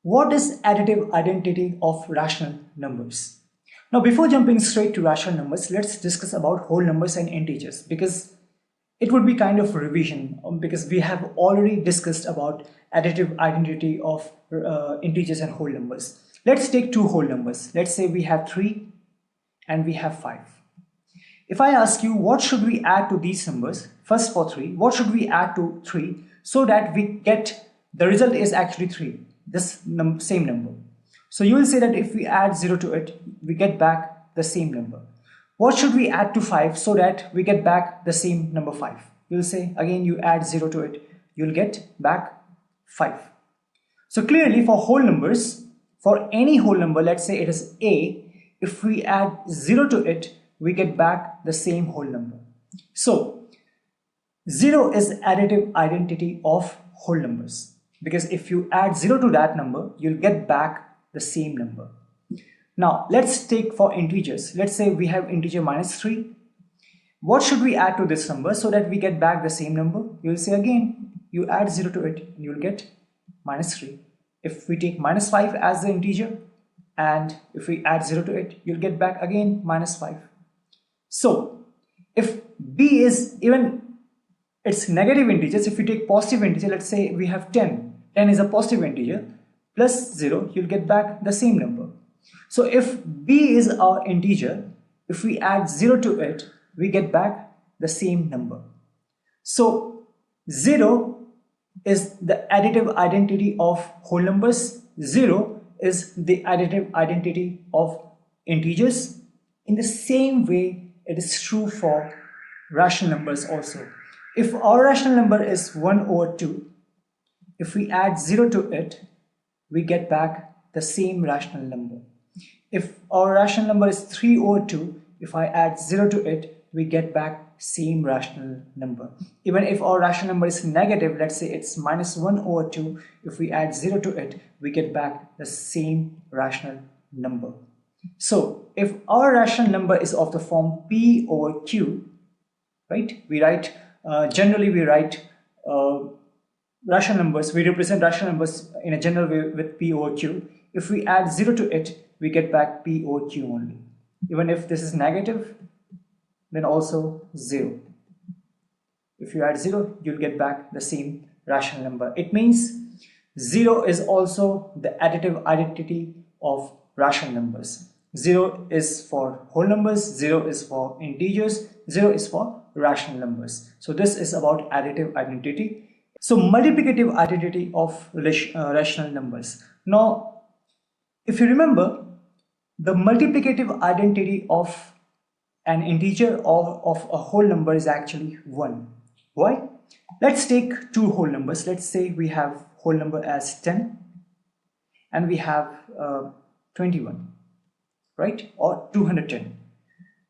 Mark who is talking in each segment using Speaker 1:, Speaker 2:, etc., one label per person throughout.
Speaker 1: What is additive identity of rational numbers? Now, before jumping straight to rational numbers, let's discuss about whole numbers and integers, because it would be kind of revision, because we have already discussed about additive identity of integers and whole numbers. Let's take two whole numbers. Let's say we have 3 and we have 5. If I ask you what should we add to these numbers, first for 3, what should we add to 3 so that we get the result is actually 3, this same number. So you will say that if we add 0 to it, we get back the same number. What should we add to 5 so that we get back the same number 5? You will say again you add 0 to it, you will get back 5. So clearly for whole numbers, for any whole number, let's say it is a, if we add 0 to it, we get back the same whole number. So 0 is additive identity of whole numbers, because if you add 0 to that number, you'll get back the same number. Now let's take for integers. Let's say we have integer -3. What should we add to this number so that we get back the same number? You'll say again, you add 0 to it and you'll get -3. If we take -5 as the integer and if we add 0 to it, you'll get back again -5. So if b is even it's negative integers, if we take positive integer, let's say we have 10 is a positive integer, plus 0, you'll get back the same number. So if b is our integer, if we add 0 to it, we get back the same number. So 0 is the additive identity of whole numbers, 0 is the additive identity of integers. In the same way, it is true for rational numbers also. If our rational number is 1/2, if we add 0 to it, we get back the same rational number. If our rational number is 3/2, if I add 0 to it, we get back same rational number. Even if our rational number is negative, let's say it's -1/2, if we add 0 to it, we get back the same rational number. So if our rational number is of the form p/q, right, we write generally we write rational numbers, we represent rational numbers in a general way with p/q. If we add 0 to it, we get back p/q only. Even if this is negative, then also 0. If you add 0, you'll get back the same rational number. It means 0 is also the additive identity of rational numbers. 0 is for whole numbers, 0 is for integers, 0 is for rational numbers. So this is about additive identity. So multiplicative identity of rational numbers. Now, if you remember, the multiplicative identity of an integer or of a whole number is actually 1. Why? Let's take two whole numbers. Let's say we have whole number as 10 and we have 21, right? Or 210.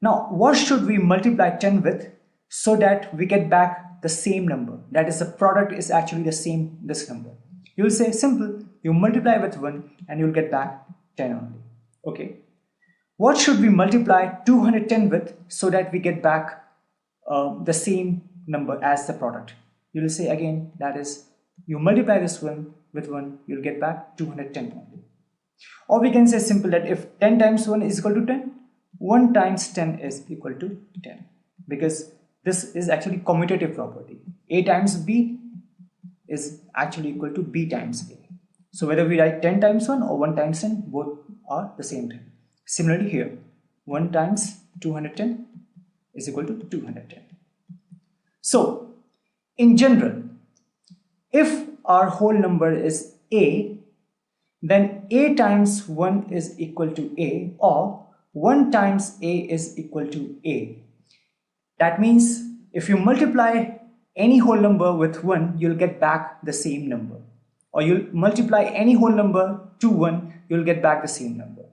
Speaker 1: Now, what should we multiply 10 with so that we get back the same number? That is, the product is actually the same, this number. You'll say simple, you multiply with 1 and you'll get back 10 only. Okay. What should we multiply 210 with so that we get back the same number as the product? You will say again, that is, you multiply this one with 1, you'll get back 210 only. Or we can say simple that if 10 times 1 is equal to 10, 1 times 10 is equal to 10. Because this is actually commutative property. A times B is actually equal to B times A. So whether we write 10 times 1 or 1 times 10, both are the same thing. Similarly here, 1 times 210 is equal to 210. So, in general, if our whole number is A, then A times 1 is equal to A, or 1 times A is equal to A. That means if you multiply any whole number with 1, you'll get back the same number. Or you'll multiply any whole number to 1, you'll get back the same number.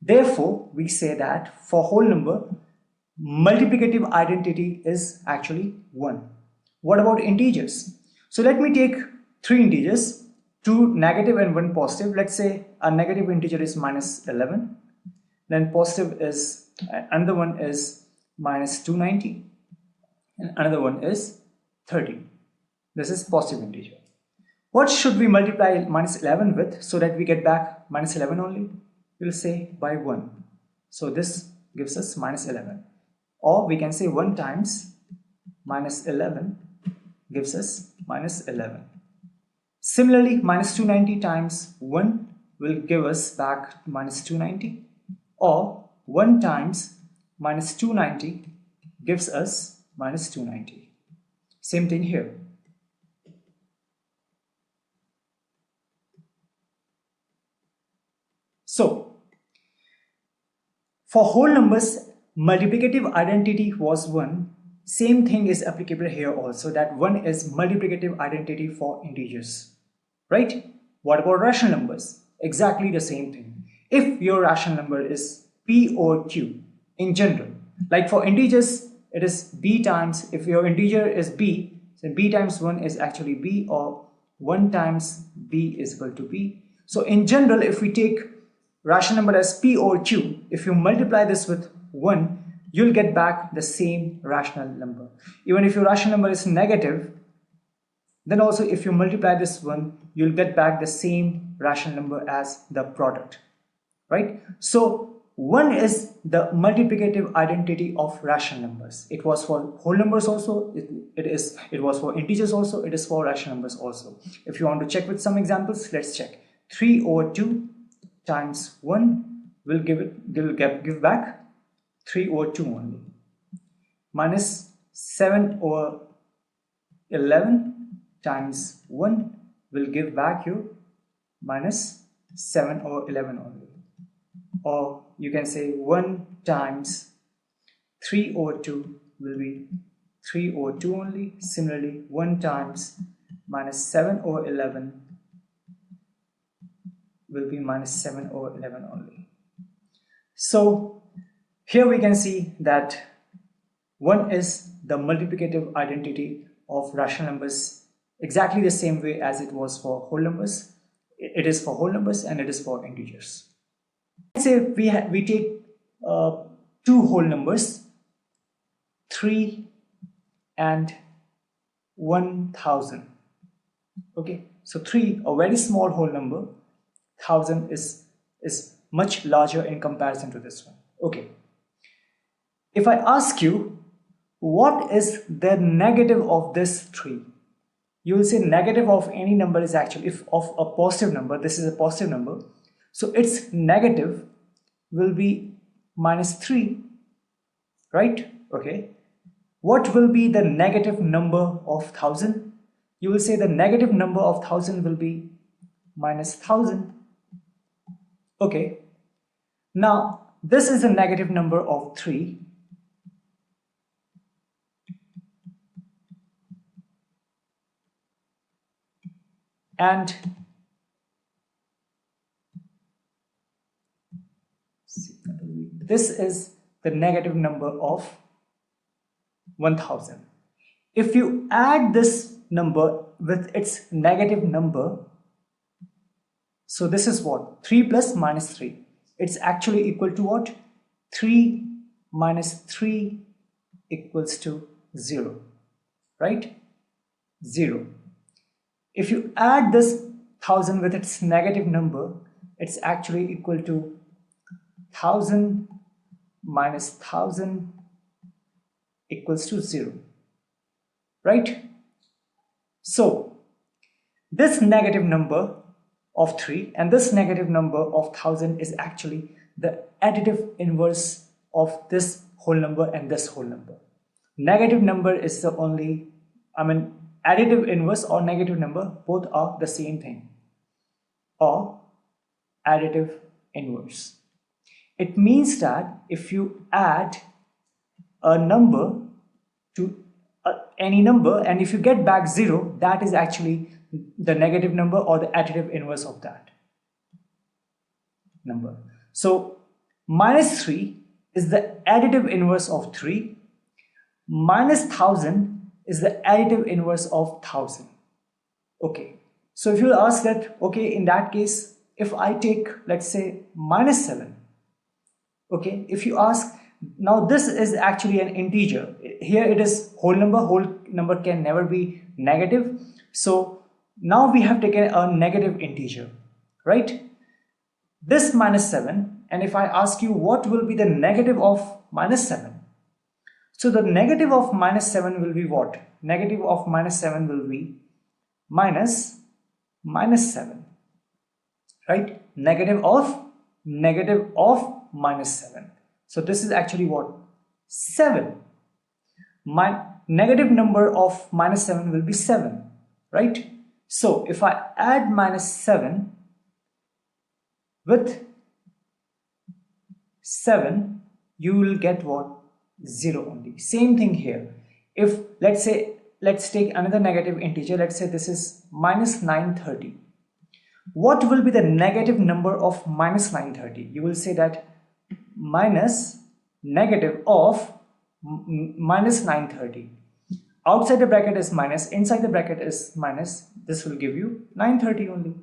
Speaker 1: Therefore, we say that for whole number, multiplicative identity is actually 1. What about integers? So let me take 3 integers, 2 negative and 1 positive. Let's say a negative integer is -11, then positive is, another one is -290, and another one is 30. This is positive integer. What should we multiply minus 11 with so that we get back minus 11 only? We'll say by 1. So this gives us minus 11. Or we can say 1 times minus 11 gives us minus 11. Similarly, minus 290 times 1 will give us back minus 290. Or 1 times minus 290 gives us minus 290. Same thing here. So, for whole numbers, multiplicative identity was 1. Same thing is applicable here also, that 1 is multiplicative identity for integers. Right? What about rational numbers? Exactly the same thing. If your rational number is P or Q in general, like for integers, it is B times, if your integer is B, then B times 1 is actually B, or 1 times B is equal to B. So in general, if we take rational number as P or Q, if you multiply this with 1, you'll get back the same rational number. Even if your rational number is negative, then also if you multiply this one, you'll get back the same rational number as the product, right? So 1 is the multiplicative identity of rational numbers. It was for whole numbers also, it was for integers also, it is for rational numbers also. If you want to check with some examples, let's check. 3 over 2 times 1 will give back 3 over 2 only. Minus 7 over 11 times 1 will give back you minus 7 over 11 only. Or you can say 1 times 3 over 2 will be 3 over 2 only. Similarly, 1 times minus 7 over 11 will be minus 7 over 11 only. So here we can see that 1 is the multiplicative identity of rational numbers, exactly the same way as it was for whole numbers. It is for whole numbers and it is for integers. Let's say we take two whole numbers, 3 and 1000. Okay, so 3, a very small whole number, 1000 is much larger in comparison to this one. Okay, if I ask you what is the negative of this 3, you will say negative of any number is actually, if of a positive number, this is a positive number, so its negative will be minus 3, right? Okay, what will be the negative number of 1000? You will say the negative number of 1000 will be minus 1000. Okay, now this is a negative number of 3. And this is the negative number of 1000. If you add this number with its negative number, so this is what? 3 plus minus 3. It's actually equal to what? 3 minus 3 equals to 0, right? 0. If you add this 1000 with its negative number, it's actually equal to 1000 minus 1000 equals to 0, right? So this negative number of 3 and this negative number of 1000 is actually the additive inverse of this whole number and this whole number. Negative number is the only, additive inverse or negative number, both are the same thing, or additive inverse. It means that if you add a number to any number and if you get back 0, that is actually the negative number or the additive inverse of that number. So minus 3 is the additive inverse of 3, minus 1000 is the additive inverse of 1000. Okay, so if you ask that, okay, in that case, if I take, let's say, minus 7, okay, if you ask, now this is actually an integer. Here it is whole number can never be negative. So Now we have taken a negative integer, right? This minus 7, and if I ask you what will be the negative of minus 7, so the negative of minus 7 will be what? Negative of minus 7 will be minus 7, right? Negative of minus 7. So this is actually what? 7. My negative number of minus 7 will be 7, right? So if I add minus 7 with 7, you will get what? 0 only. Same thing here. If let's take another negative integer, let's say this is minus 930. What will be the negative number of minus 930? You will say that minus negative of minus 930. Outside the bracket is minus, inside the bracket is minus. This will give you 930 only.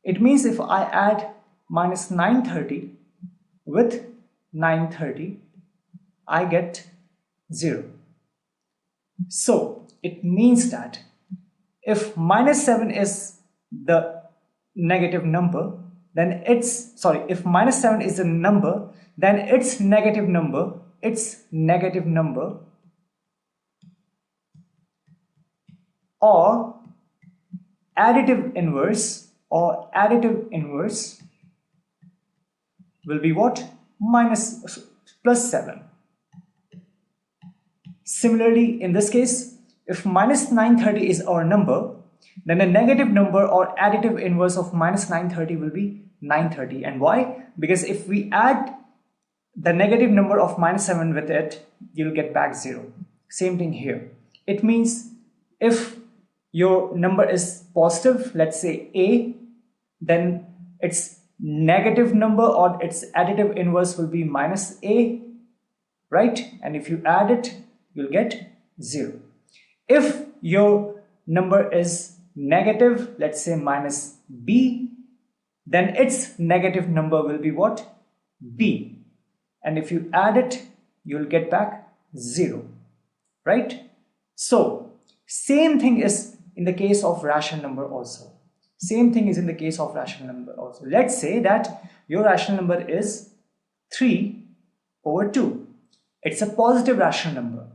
Speaker 1: It means if I add minus 930 with 930, I get 0. So it means that if minus 7 is the negative number, then if minus 7 is a number, then its negative number or additive inverse will be what? Plus 7. Similarly, in this case, if minus 930 is our number, then the negative number or additive inverse of minus 930 will be 930. And why? Because if we add the negative number of minus 7 with it, you'll get back 0. Same thing here. It means if your number is positive, let's say a, then its negative number or its additive inverse will be minus a, right? And if you add it, you'll get 0. If your number is negative, let's say minus b, then its negative number will be what? B. And if you add it, you'll get back 0, right? So same thing is in the case of rational number also. Let's say that your rational number is 3/2. It's a positive rational number.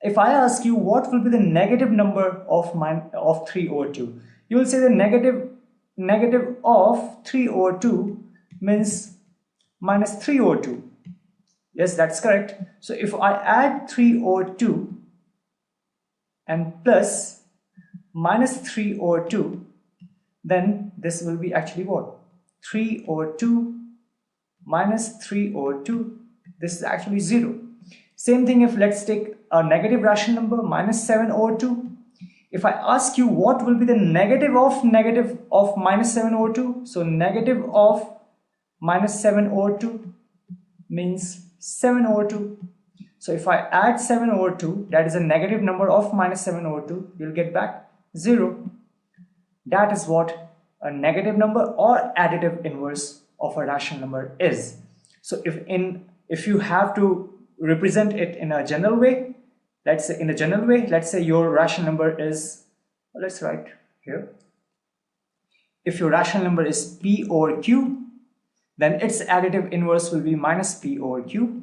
Speaker 1: If I ask you what will be the negative number of 3/2, you will say the negative of 3/2 means minus 3/2. Yes, that's correct. So if I add 3/2 and plus minus 3/2, then this will be actually what? 3/2 minus 3/2. This is actually 0. Same thing if let's take a negative rational number minus 7/2. If I ask you what will be the negative of minus 7/2, so negative of minus 7/2 means 7/2. So if I add 7/2, that is a negative number of minus 7/2, you'll get back 0. That is what a negative number or additive inverse of a rational number is. So if you have to represent it in a general way, let's say your rational number is, let's write here, if your rational number is p/q, then its additive inverse will be minus p/q,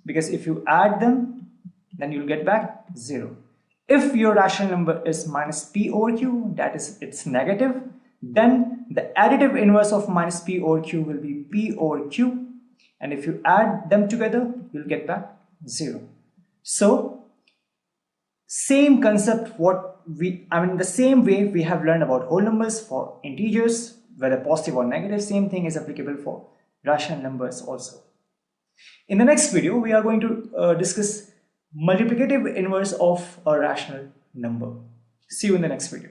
Speaker 1: because if you add them, then you'll get back 0. If your rational number is minus p/q, that is it's negative, then the additive inverse of minus p/q will be p/q, and if you add them together, you'll get back 0. So same concept, the same way we have learned about whole numbers for integers, whether positive or negative, same thing is applicable for rational numbers also. In the next video, we are going to discuss multiplicative inverse of a rational number. See you in the next video.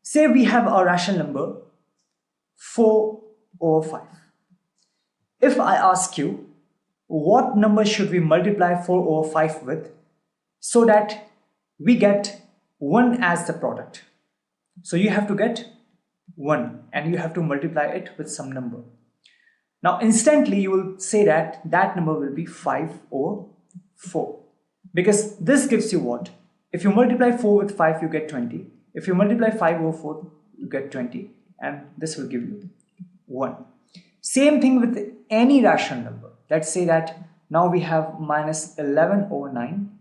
Speaker 1: Say we have a rational number 4/5. If I ask you what number should we multiply 4/5 with so that we get 1 as the product. So you have to get 1 and you have to multiply it with some number. Now instantly you will say that that number will be 5/4, because this gives you what? If you multiply 4 with 5, you get 20. If you multiply 5 over 4, you get 20, and this will give you 1. Same thing with any rational number. Let's say that now we have minus 11 over 9.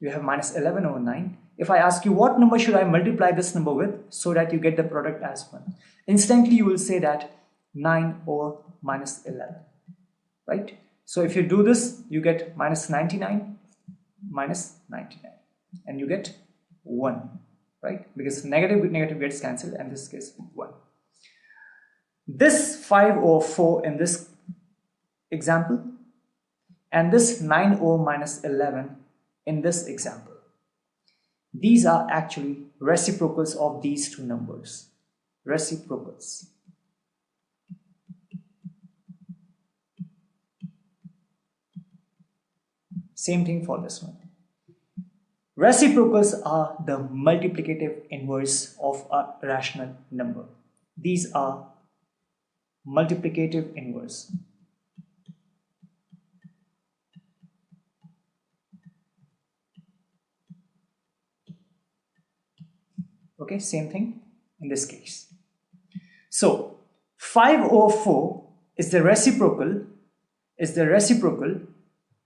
Speaker 1: You have minus 11 over 9. If I ask you what number should I multiply this number with so that you get the product as 1, instantly you will say that 9 over minus 11, right? So if you do this, you get minus 99 minus 99, and you get 1, right? Because negative with negative gets cancelled, and this gets 1. This 5 over 4 in this example, and this 9 over minus 11 in this example, these are actually reciprocals of these two numbers. Reciprocals. Same thing for this one. Reciprocals are the multiplicative inverse of a rational number. These are multiplicative inverse. Okay, same thing in this case. So 5 over 4 is the reciprocal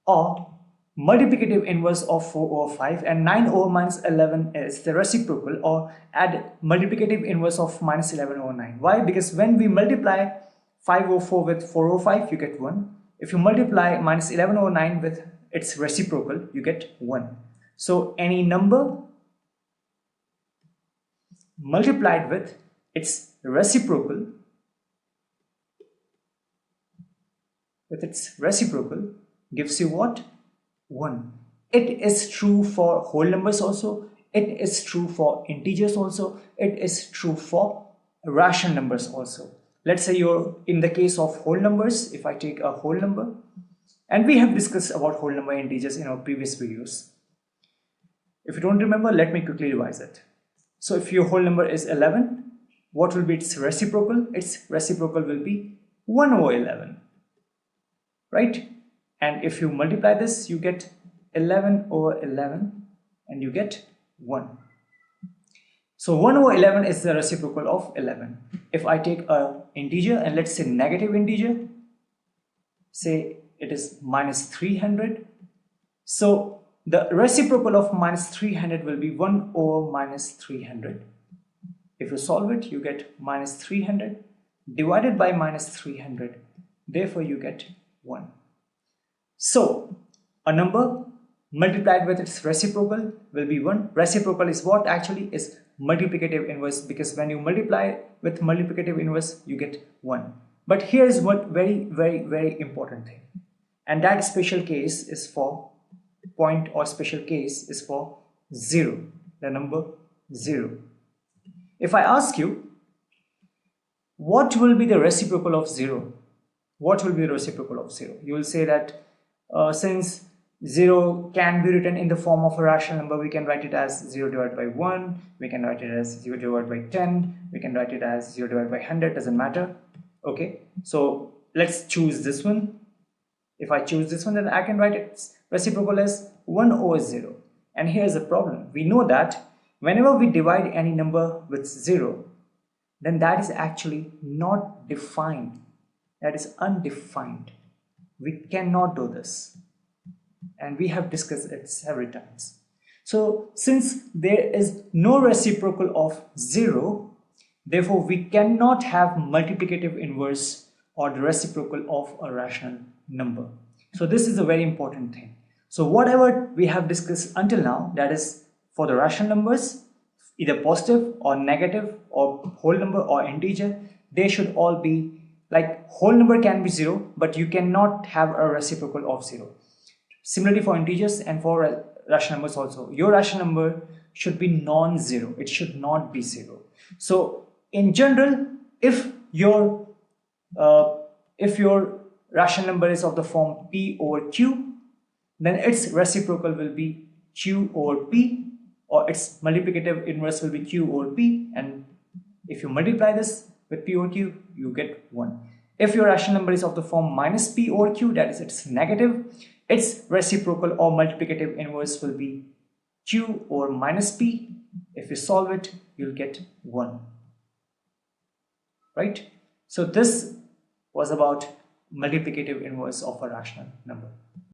Speaker 1: or multiplicative inverse of 4 over 5, and 9 over minus 11 is the reciprocal or add multiplicative inverse of minus 11 over 9. Why? Because when we multiply 5 over 4 with 4 over 5, you get 1. If you multiply minus 11 over 9 with its reciprocal, you get 1. So any number multiplied with its reciprocal gives you what? 1. It is true for whole numbers also, it is true for integers also, it is true for rational numbers also. Let's say you're in the case of whole numbers. If I take a whole number, and we have discussed about whole number integers in our previous videos. If you don't remember, let me quickly revise it. So if your whole number is 11, what will be its reciprocal? Its reciprocal will be 1 over 11, right? And if you multiply this, you get 11 over 11, and you get 1. So 1 over 11 is the reciprocal of 11. If I take an integer, and let's say negative integer, say it is minus 300. So the reciprocal of minus 300 will be 1 over minus 300. If you solve it, you get minus 300 divided by minus 300. Therefore, you get 1. So a number multiplied with its reciprocal will be 1. Reciprocal is what actually is multiplicative inverse, because when you multiply with multiplicative inverse, you get 1. But here is what very important thing, and that special case is for point, or special case is for 0, the number 0. If I ask you, what will be the reciprocal of 0? What will be the reciprocal of 0? You will say that since 0 can be written in the form of a rational number, we can write it as 0 divided by 1, we can write it as 0 divided by 10, we can write it as 0 divided by 100, doesn't matter. Okay, so let's choose this one. If I choose this one, then I can write its reciprocal as 1 over 0. And here's the problem. We know that whenever we divide any number with 0, then that is actually not defined. That is undefined. We cannot do this. And we have discussed it several times. So since there is no reciprocal of 0, therefore we cannot have multiplicative inverse or the reciprocal of a rational number. So this is a very important thing. So whatever we have discussed until now, that is for the rational numbers, either positive or negative or whole number or integer, they should all be like whole number can be 0, but you cannot have a reciprocal of 0. Similarly for integers and for rational numbers also, your rational number should be non-zero. It should not be 0. So in general, if your rational number is of the form p over q, then its reciprocal will be q over p, or its multiplicative inverse will be q over p, and if you multiply this with p over q, you get 1. If your rational number is of the form minus p over q, that is it's negative, its reciprocal or multiplicative inverse will be q over minus p, If you solve it, you'll get 1. Right? So this was about multiplicative inverse of a rational number.